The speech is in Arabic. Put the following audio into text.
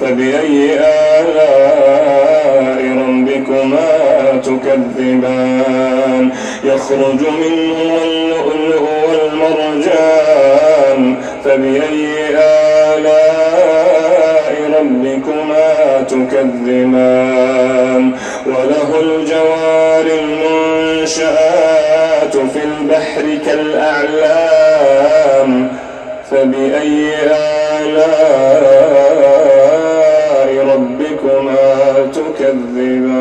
فبأي آلاء ربكما تكذبان يخرج منهما اللؤلؤ والمرجان فبأي آلاء ربكما تكذبان وله الجوار المنشآت في البحر كالأعلام فبأي آلاء ربكما تكذبان